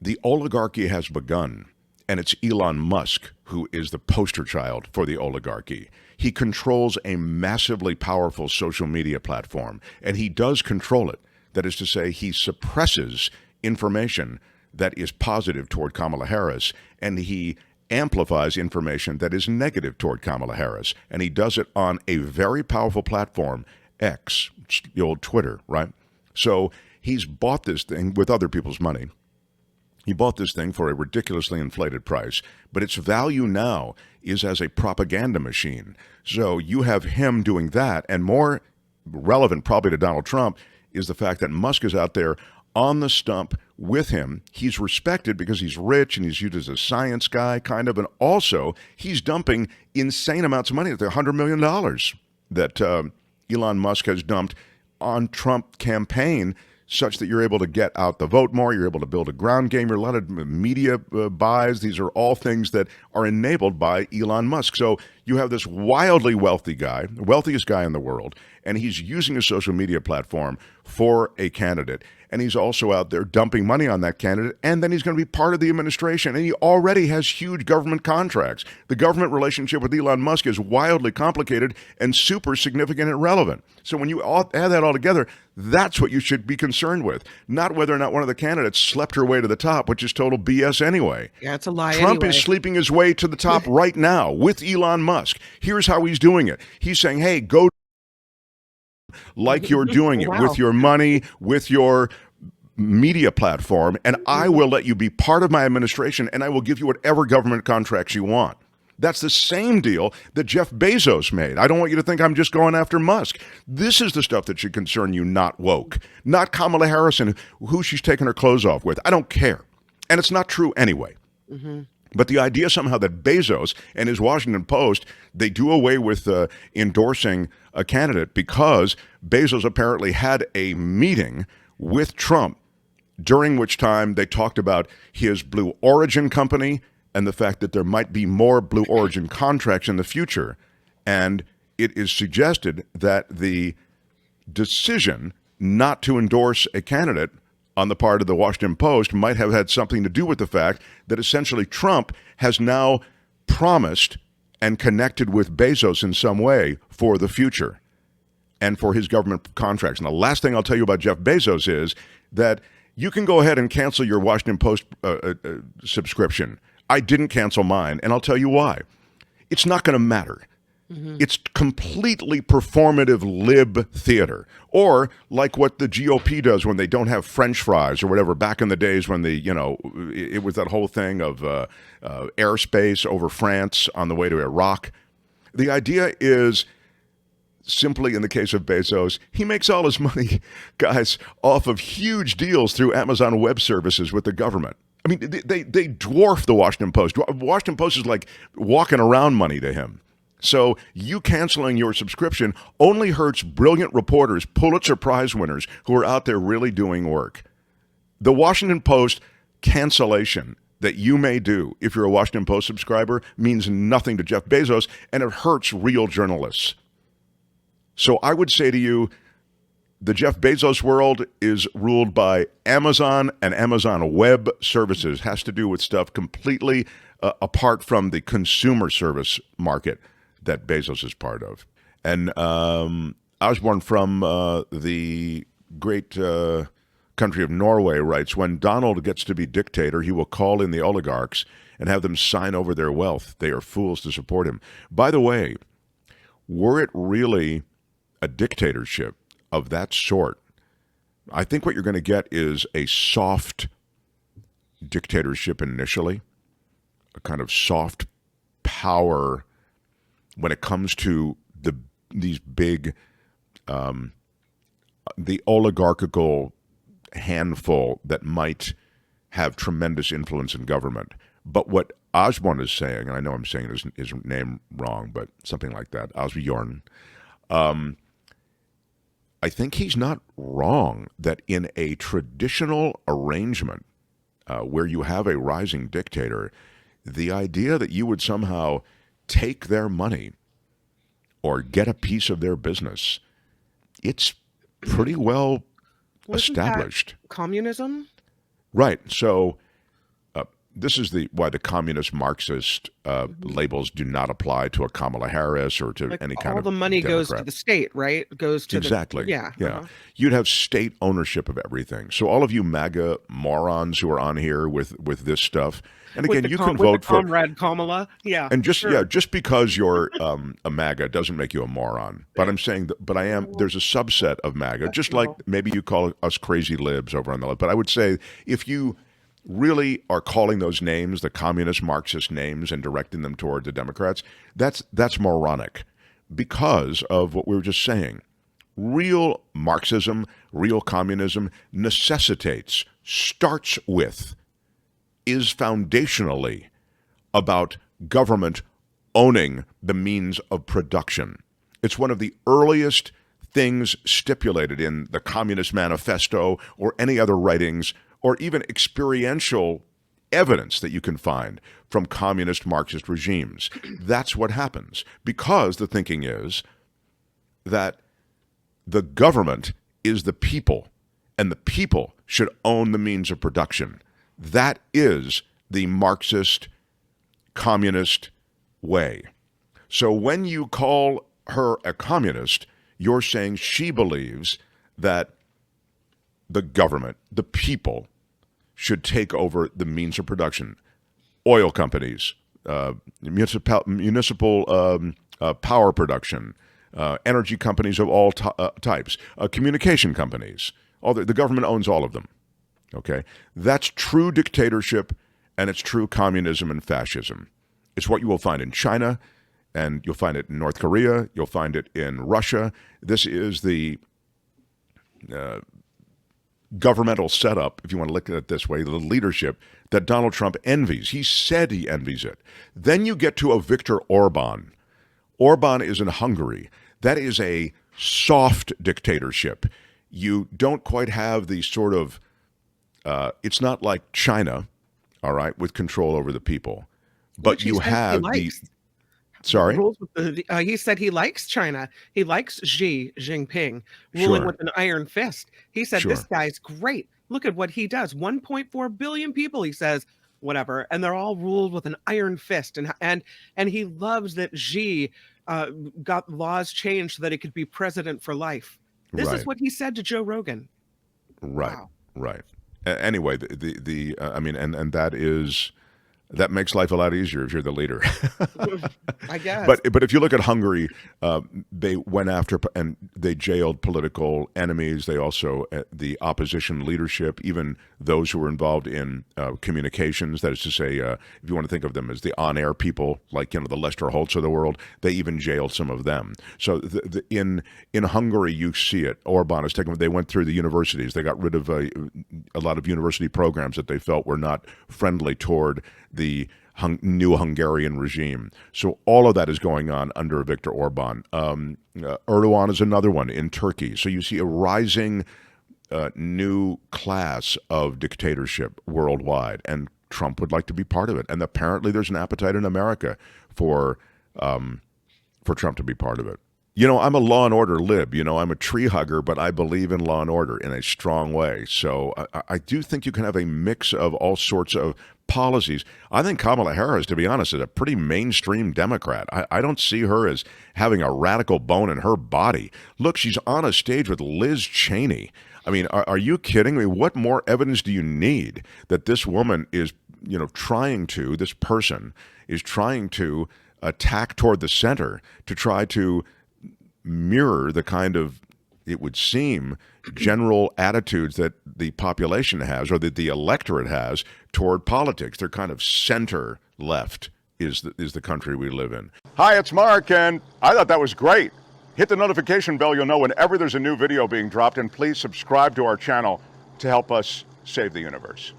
The oligarchy has begun, and it's Elon Musk who is the poster child for the oligarchy. He controls a massively powerful social media platform, and he does control it. That is to say, he suppresses information that is positive toward Kamala Harris, and he amplifies information that is negative toward Kamala Harris. And he does it on a very powerful platform, X, the old Twitter, right? So he's bought this thing with other people's money. He bought this thing for a ridiculously inflated price, but its value now is as a propaganda machine. So you have him doing that, and more relevant probably to Donald Trump is the fact that Musk is out there on the stump with him. He's respected because he's rich and he's used as a science guy, kind of, and also he's dumping insane amounts of money, the $100 million that Elon Musk has dumped on Trump campaign, such that you're able to get out the vote more, you're able to build a ground game, you're a lot of media buys. These are all things that are enabled by Elon Musk. So you have this wildly wealthy guy, the wealthiest guy in the world, and he's using a social media platform for a candidate. And he's also out there dumping money on that candidate, and then he's going to be part of the administration. And he already has huge government contracts. The government relationship with Elon Musk is wildly complicated and super significant and relevant. So when you add that all together, that's what you should be concerned with, not whether or not one of the candidates slept her way to the top, which is total BS anyway. Yeah, it's a lie. Trump anyway. is sleeping his way to the top right now with Elon Musk. Here's how he's doing it. He's saying, hey, go like you're doing it Wow. with your money, with your media platform, and I will let you be part of my administration, and I will give you whatever government contracts you want. That's the same deal that Jeff Bezos made. I don't want you to think I'm just going after Musk. This is the stuff that should concern you, not woke. Not Kamala Harris and who she's taking her clothes off with. I don't care. And it's not true anyway. But the idea somehow that Bezos and his Washington Post, they do away with endorsing a candidate because Bezos apparently had a meeting with Trump, during which time they talked about his Blue Origin company and the fact that there might be more Blue Origin contracts in the future. And it is suggested that the decision not to endorse a candidate on the part of the Washington Post might have had something to do with the fact that essentially Trump has now promised and connected with Bezos in some way for the future and for his government contracts. And the last thing I'll tell you about Jeff Bezos is that you can go ahead and cancel your Washington Post subscription. I didn't cancel mine, and I'll tell you why. It's not going to matter. It's completely performative lib theater, or like what the GOP does when they don't have French fries or whatever. Back in the days when it was that whole thing of airspace over France on the way to Iraq. The idea is simply, in the case of Bezos, he makes all his money, guys, off of huge deals through Amazon Web Services with the government. I mean, they dwarf the Washington Post. Washington Post is like walking around money to him. So you canceling your subscription only hurts brilliant reporters, Pulitzer Prize winners who are out there really doing work. The Washington Post cancellation that you may do if you're a Washington Post subscriber means nothing to Jeff Bezos, and it hurts real journalists. So I would say to you, the Jeff Bezos world is ruled by Amazon and Amazon Web Services. Has to do with stuff completely apart from the consumer service market that Bezos is part of. And Osborne from the great country of Norway writes, when Donald gets to be dictator, he will call in the oligarchs and have them sign over their wealth. They are fools to support him. By the way, were it really a dictatorship of that sort, I think what you're going to get is a soft dictatorship initially, a kind of soft power when it comes to these big, the oligarchical handful that might have tremendous influence in government. But what Osborne is saying, and I know I'm saying his name wrong, but something like that, Osbjorn, I think he's not wrong that in a traditional arrangement where you have a rising dictator, the idea that you would somehow take their money or get a piece of their business, it's pretty well Wasn't that established. communism? Right. So this is why the communist Marxist labels do not apply to a Kamala Harris or to Like any kind all of the money goes to Democrat. the state, right? Goes to Exactly. yeah. Yeah. You'd have state ownership of everything. So all of you MAGA morons who are on here with this stuff, and again, you can With the vote for. comrade Kamala. Yeah, And just sure. just because you're a MAGA doesn't make you a moron. But I'm saying that. But I am. There's a subset of MAGA, just like No. maybe you call us crazy libs over on the left. But I would say if you really are calling those names, the communist Marxist names, and directing them toward the Democrats, that's moronic, because of what we were just saying. Real Marxism, real communism starts with, is foundationally about government owning the means of production. It's one of the earliest things stipulated in the Communist Manifesto or any other writings or even experiential evidence that you can find from communist Marxist regimes. That's what happens, because the thinking is that the government is the people, and the people should own the means of production. That is the Marxist communist way. So when you call her a communist, you're saying she believes that the government, the people, should take over the means of production. Oil companies, municipal power production, energy companies of all types, communication companies. The government owns all of them. Okay? That's true dictatorship, and it's true communism and fascism. It's what you will find in China, and you'll find it in North Korea. You'll find it in Russia. This is the governmental setup, if you want to look at it this way, the leadership that Donald Trump envies. He said he envies it. Then you get to a Viktor Orban. Orban is in Hungary. That is a soft dictatorship. You don't quite have the sort of, it's not like China, all right, with control over the people. But you have the, sorry? Rules with he said he likes China. He likes Xi Jinping ruling with an iron fist. He said, this guy's great. Look at what he does. 1.4 billion people, he says, whatever. And they're all ruled with an iron fist. And he loves that Xi got laws changed so that he could be president for life. This is what he said to Joe Rogan. Right, wow. Right. Anyway, I mean, and that makes life a lot easier if you're the leader. I guess. But if you look at Hungary, they went after and they jailed political enemies. They also, the opposition leadership, even those who were involved in communications, that is to say, if you want to think of them as the on-air people, like, the Lester Holtz of the world, they even jailed some of them. So in Hungary, you see it. Orban has taken, they went through the universities. They got rid of a lot of university programs that they felt were not friendly toward the new Hungarian regime. So all of that is going on under Viktor Orban. Erdogan is another one in Turkey. So you see a rising new class of dictatorship worldwide, and Trump would like to be part of it. And apparently there's an appetite in America for Trump to be part of it. I'm a law and order lib. I'm a tree hugger, but I believe in law and order in a strong way. So I do think you can have a mix of all sorts of policies. I think Kamala Harris, to be honest, is a pretty mainstream Democrat. I don't see her as having a radical bone in her body. Look, she's on a stage with Liz Cheney. I mean, are you kidding me? What more evidence do you need that this woman is, this person is trying to attack toward the center to try to mirror the kind of, it would seem, general attitudes that the population has, or that the electorate has, toward politics. They're kind of center left is the country we live in. Hi, it's Mark, and I thought that was great. Hit the notification bell. You'll know whenever there's a new video being dropped, and please subscribe to our channel to help us save the universe.